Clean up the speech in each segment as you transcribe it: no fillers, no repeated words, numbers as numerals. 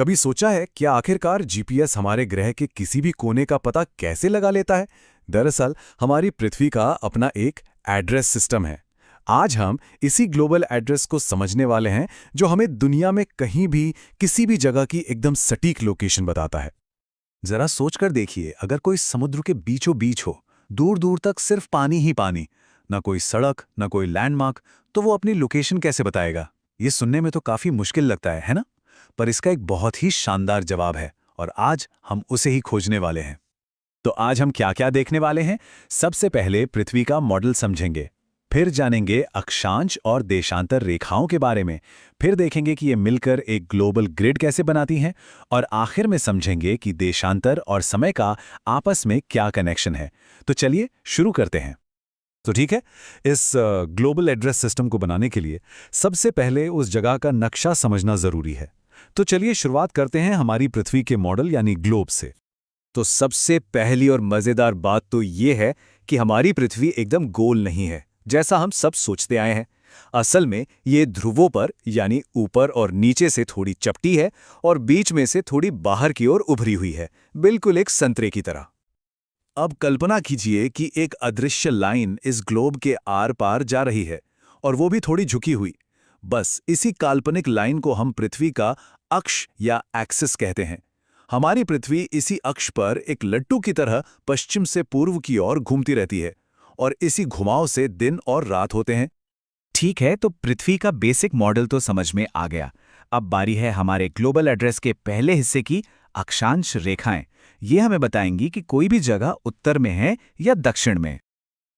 कभी सोचा है क्या आखिरकार जीपीएस हमारे ग्रह के किसी भी कोने का पता कैसे लगा लेता है? दरअसल हमारी पृथ्वी का अपना एक एड्रेस सिस्टम है। आज हम इसी ग्लोबल एड्रेस को समझने वाले हैं जो हमें दुनिया में कहीं भी किसी भी जगह की एकदम सटीक लोकेशन बताता है। जरा सोचकर देखिए, अगर कोई समुद्र के बीचों बीच हो, दूर दूर तक सिर्फ पानी ही पानी, ना कोई सड़क ना कोई लैंडमार्क, तो वो अपनी लोकेशन कैसे बताएगा? ये सुनने में तो काफी मुश्किल लगता है ना? पर इसका एक बहुत ही शानदार जवाब है और आज हम उसे ही खोजने वाले हैं। तो आज हम क्या क्या देखने वाले हैं? सबसे पहले पृथ्वी का मॉडल समझेंगे, फिर जानेंगे अक्षांश और देशांतर रेखाओं के बारे में, फिर देखेंगे कि ये मिलकर एक ग्लोबल ग्रिड कैसे बनाती हैं, और आखिर में समझेंगे कि देशांतर और समय का आपस में क्या कनेक्शन है। तो चलिए शुरू करते हैं। तो ठीक है, इस ग्लोबल एड्रेस सिस्टम को बनाने के लिए सबसे पहले उस जगह का नक्शा समझना जरूरी है। तो चलिए शुरुआत करते हैं हमारी पृथ्वी के मॉडल यानी ग्लोब से। तो सबसे पहली और मजेदार बात तो ये है कि हमारी पृथ्वी एकदम गोल नहीं है जैसा हम सब सोचते आए हैं। असल में ये ध्रुवों पर यानी ऊपर और नीचे से थोड़ी चपटी है और बीच में से थोड़ी बाहर की ओर उभरी हुई है, बिल्कुल एक संतरे की तरह। अब कल्पना कीजिए कि एक अदृश्य लाइन इस ग्लोब के आर पार जा रही है और वो भी थोड़ी झुकी हुई। बस इसी काल्पनिक लाइन को हम पृथ्वी का अक्ष या एक्सिस कहते हैं। हमारी पृथ्वी इसी अक्ष पर एक लट्टू की तरह पश्चिम से पूर्व की ओर घूमती रहती है और इसी घुमाव से दिन और रात होते हैं। ठीक है, तो पृथ्वी का बेसिक मॉडल तो समझ में आ गया। अब बारी है हमारे ग्लोबल एड्रेस के पहले हिस्से की, अक्षांश रेखाएं। ये हमें बताएंगी कि कोई भी जगह उत्तर में है या दक्षिण में।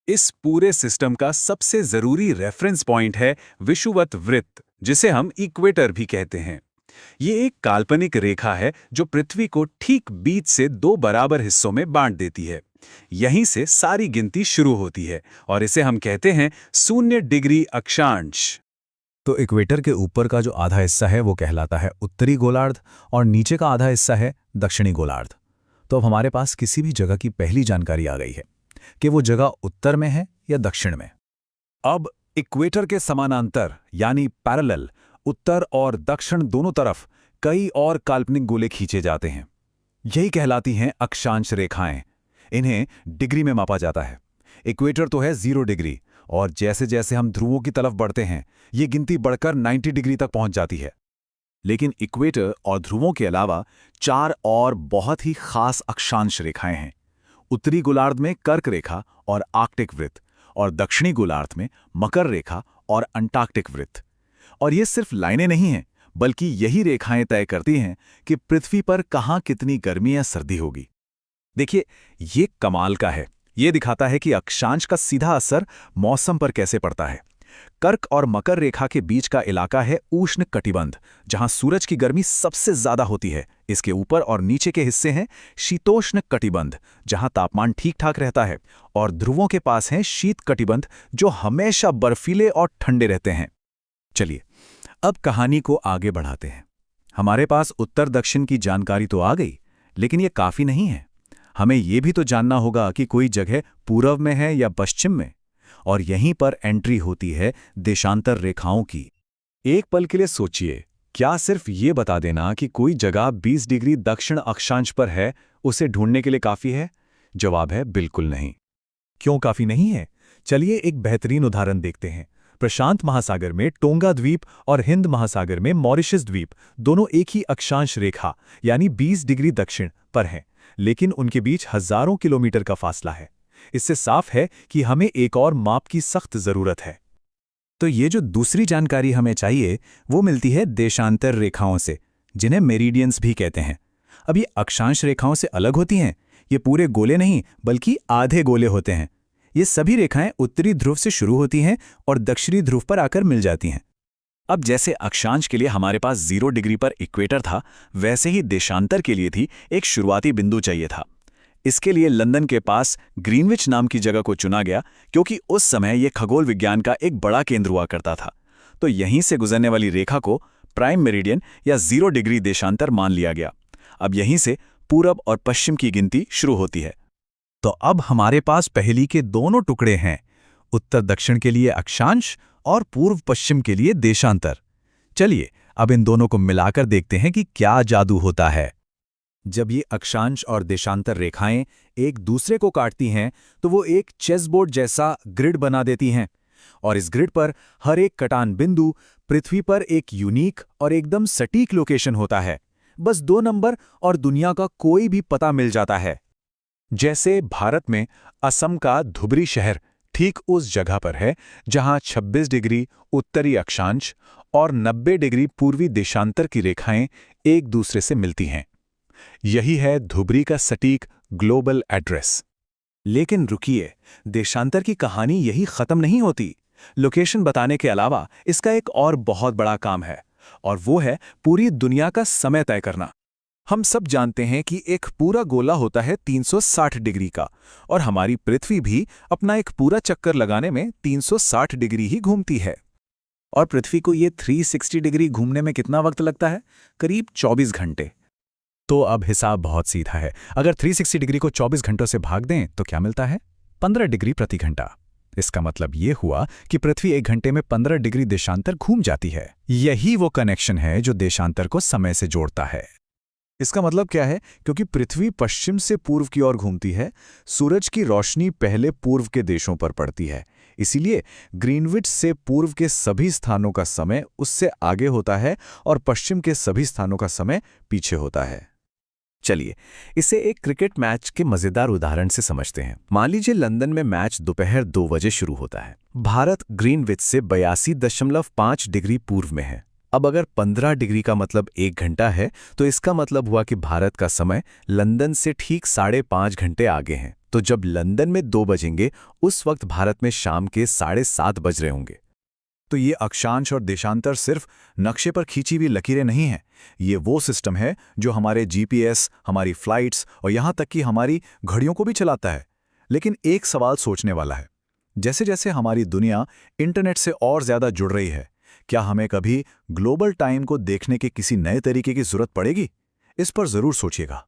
इस पूरे सिस्टम का सबसे जरूरी रेफरेंस पॉइंट है विषुवत वृत्त, जिसे हम इक्वेटर भी कहते हैं। ये एक काल्पनिक रेखा है जो पृथ्वी को ठीक बीच से दो बराबर हिस्सों में बांट देती है। यहीं से सारी गिनती शुरू होती है और इसे हम कहते हैं 0 डिग्री अक्षांश। तो इक्वेटर के ऊपर का जो आधा हिस्सा है वो कहलाता है उत्तरी गोलार्ध और नीचे का आधा हिस्सा है दक्षिणी गोलार्ध। तो अब हमारे पास किसी भी जगह की पहली जानकारी आ गई है कि वो जगह उत्तर में है या दक्षिण में। अब इक्वेटर के समानांतर यानी पैरेलल उत्तर और दक्षिण दोनों तरफ कई और काल्पनिक गोले खींचे जाते हैं। यही कहलाती हैं अक्षांश रेखाएं। इन्हें डिग्री में मापा जाता है। इक्वेटर तो है 0 डिग्री और जैसे जैसे हम ध्रुवों की तरफ बढ़ते हैं ये गिनती बढ़कर 90 डिग्री तक पहुंच जाती है। लेकिन इक्वेटर और ध्रुवों के अलावा 4 और बहुत ही खास अक्षांश रेखाएं हैं। उत्तरी गोलार्ध में कर्क रेखा और आर्कटिक वृत्त, और दक्षिणी गोलार्ध में मकर रेखा और अंटार्कटिक वृत्त। और ये सिर्फ लाइनें नहीं हैं, बल्कि यही रेखाएं तय करती हैं कि पृथ्वी पर कहां कितनी गर्मी या सर्दी होगी। देखिए, ये कमाल का है। ये दिखाता है कि अक्षांश का सीधा असर मौसम पर कैसे पड़ता है। कर्क और मकर रेखा के बीच का इलाका है उष्ण कटिबंध, जहां सूरज की गर्मी सबसे ज्यादा होती है। इसके ऊपर और नीचे के हिस्से हैं शीतोष्ण कटिबंध, जहां तापमान ठीक ठाक रहता है, और ध्रुवों के पास हैं शीत कटिबंध, जो हमेशा बर्फीले और ठंडे रहते हैं। चलिए अब कहानी को आगे बढ़ाते हैं। हमारे पास उत्तर दक्षिण की जानकारी तो आ गई, लेकिन ये काफी नहीं है। हमें ये भी तो जानना होगा कि कोई जगह पूर्व में है या पश्चिम में, और यहीं पर एंट्री होती है देशांतर रेखाओं की। एक पल के लिए सोचिए, क्या सिर्फ ये बता देना कि कोई जगह 20 डिग्री दक्षिण अक्षांश पर है उसे ढूंढने के लिए काफी है? जवाब है बिल्कुल नहीं। क्यों काफी नहीं है? चलिए एक बेहतरीन उदाहरण देखते हैं। प्रशांत महासागर में टोंगा द्वीप और हिंद महासागर में मॉरिशस द्वीप दोनों एक ही अक्षांश रेखा यानी 20 डिग्री दक्षिण पर हैं, लेकिन उनके बीच हजारों किलोमीटर का फासला है। इससे साफ है कि हमें एक और माप की सख्त जरूरत है। तो ये जो दूसरी जानकारी हमें चाहिए वो मिलती है देशांतर रेखाओं से, जिन्हें मेरिडियंस भी कहते हैं। अब ये अक्षांश रेखाओं से अलग होती हैं। ये पूरे गोले नहीं बल्कि आधे गोले होते हैं। ये सभी रेखाएं उत्तरी ध्रुव से शुरू होती हैं और दक्षिणी ध्रुव पर आकर मिल जाती हैं। अब जैसे अक्षांश के लिए हमारे पास 0 डिग्री पर इक्वेटर था, वैसे ही देशांतर के लिए भी एक शुरुआती बिंदु चाहिए था। इसके लिए लंदन के पास ग्रीनविच नाम की जगह को चुना गया, क्योंकि उस समय यह खगोल विज्ञान का एक बड़ा केंद्र हुआ करता था। तो यहीं से गुजरने वाली रेखा को प्राइम मेरिडियन या 0 डिग्री देशांतर मान लिया गया। अब यहीं से पूरब और पश्चिम की गिनती शुरू होती है। तो अब हमारे पास पहेली के दोनों टुकड़े हैं, उत्तर दक्षिण के लिए अक्षांश और पूर्व पश्चिम के लिए देशांतर। चलिए अब इन दोनों को मिलाकर देखते हैं कि क्या जादू होता है। जब ये अक्षांश और देशांतर रेखाएं एक दूसरे को काटती हैं तो वो एक चेसबोर्ड जैसा ग्रिड बना देती हैं, और इस ग्रिड पर हर एक कटान बिंदु पृथ्वी पर एक यूनिक और एकदम सटीक लोकेशन होता है। बस 2 नंबर और दुनिया का कोई भी पता मिल जाता है। जैसे भारत में असम का धुबरी शहर ठीक उस जगह पर है जहां 26 डिग्री उत्तरी अक्षांश और 90 डिग्री पूर्वी देशांतर की रेखाएं एक दूसरे से मिलती हैं। यही है धुबरी का सटीक ग्लोबल एड्रेस। लेकिन रुकिए, देशांतर की कहानी यही खत्म नहीं होती। लोकेशन बताने के अलावा इसका एक और बहुत बड़ा काम है, और वो है पूरी दुनिया का समय तय करना। हम सब जानते हैं कि एक पूरा गोला होता है 360 डिग्री का, और हमारी पृथ्वी भी अपना एक पूरा चक्कर लगाने में 360 डिग्री ही घूमती है। और पृथ्वी को ये 360 डिग्री घूमने में कितना वक्त लगता है? करीब 24 घंटे। तो अब हिसाब बहुत सीधा है। अगर 360 डिग्री को 24 घंटों से भाग दें तो क्या मिलता है? 15 डिग्री प्रति घंटा। इसका मतलब ये हुआ कि पृथ्वी 1 घंटे में 15 डिग्री देशांतर घूम जाती है। यही वो कनेक्शन है जो देशांतर को समय से जोड़ता है। इसका मतलब क्या है? क्योंकि पृथ्वी पश्चिम से पूर्व की ओर घूमती है, सूरज की रोशनी पहले पूर्व के देशों पर पड़ती है। इसीलिए ग्रीनविच से पूर्व के सभी स्थानों का समय उससे आगे होता है और पश्चिम के सभी स्थानों का समय पीछे होता है। चलिए, इसे एक क्रिकेट मैच के मजेदार उदाहरण से समझते हैं। मान लीजिए लंदन में मैच दोपहर 2 बजे शुरू होता है। भारत ग्रीनविच से 82.5 डिग्री पूर्व में है। अब अगर 15 डिग्री का मतलब 1 घंटा है, तो इसका मतलब हुआ कि भारत का समय लंदन से ठीक 5.5 घंटे आगे है। तो जब लंदन में 2 बजेंगे, उस वक्त भारत में शाम के 7:30 बज रहे होंगे। तो ये अक्षांश और देशांतर सिर्फ नक्शे पर खींची हुई लकीरें नहीं हैं। ये वो सिस्टम है जो हमारे जीपीएस, हमारी फ्लाइट्स और यहाँ तक कि हमारी घड़ियों को भी चलाता है। लेकिन एक सवाल सोचने वाला है, जैसे जैसे हमारी दुनिया इंटरनेट से और ज़्यादा जुड़ रही है, क्या हमें कभी ग्लोबल टाइम को देखने के किसी नए तरीके की ज़रूरत पड़ेगी? इस पर ज़रूर सोचिएगा।